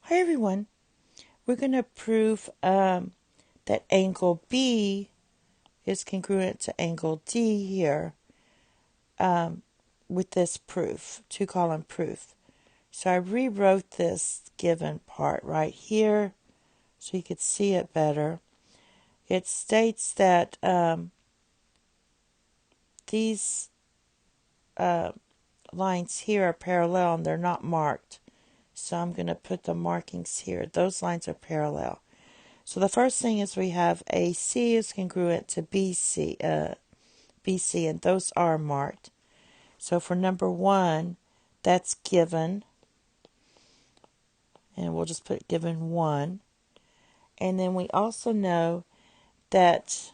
Hi everyone. We're going to prove that angle B is congruent to angle D here with this proof, two-column proof. So I rewrote this given part right here so you could see it better. It states that these lines here are parallel and they're not marked. So I'm going to put the markings here. Those lines are parallel. So the first thing is we have AC is congruent to BC, and those are marked. So for number 1, that's given, and we'll just put given 1. And then we also know that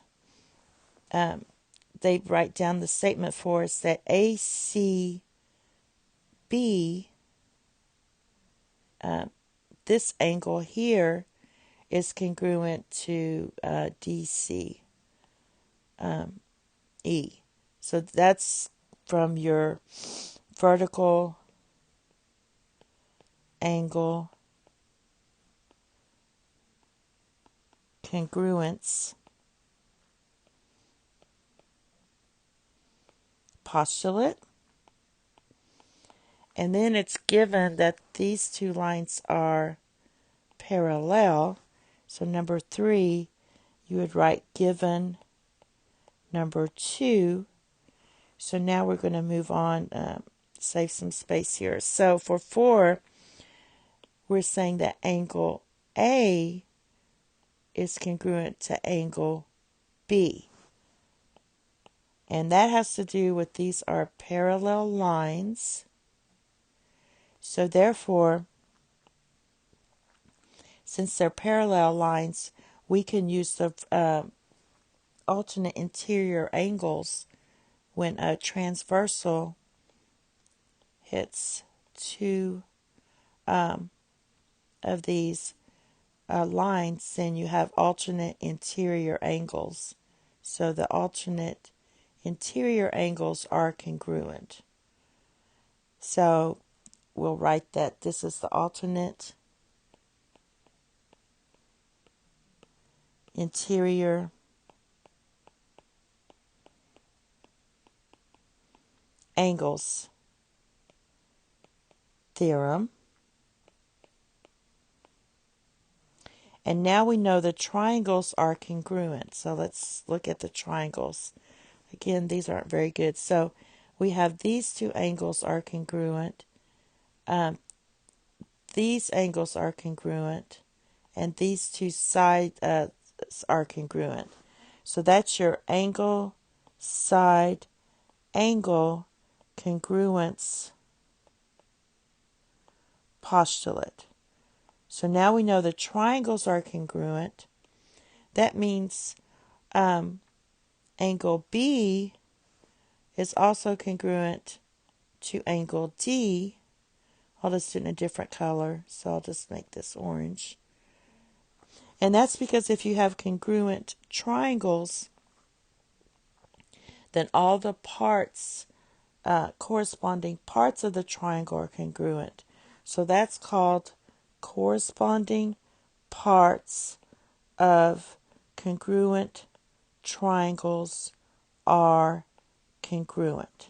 they write down the statement for us that ACB, this angle here, is congruent to DC E. So that's from your vertical angle congruence postulate. And then it's given that these two lines are parallel. So number 3, you would write given number 2. So now we're going to move on, save some space here. So for 4, we're saying that angle A is congruent to angle B. And that has to do with these are parallel lines. So therefore, since they're parallel lines, we can use the alternate interior angles when a transversal hits two of these lines, then you have alternate interior angles. So the alternate interior angles are congruent. So we'll write that this is the alternate interior angles theorem. And now we know the triangles are congruent. So let's look at the triangles. Again, these aren't very good. So we have these two angles are congruent. These angles are congruent. And these two sides are congruent. So that's your angle, side, angle congruence postulate. So now we know the triangles are congruent. That means angle B is also congruent to angle D. I'll just do it in a different color, so I'll just make this orange. And that's because if you have congruent triangles, then all the parts, corresponding parts of the triangle are congruent. So that's called corresponding parts of congruent triangles are congruent.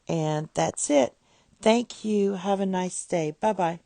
And that's it. Thank you. Have a nice day. Bye-bye.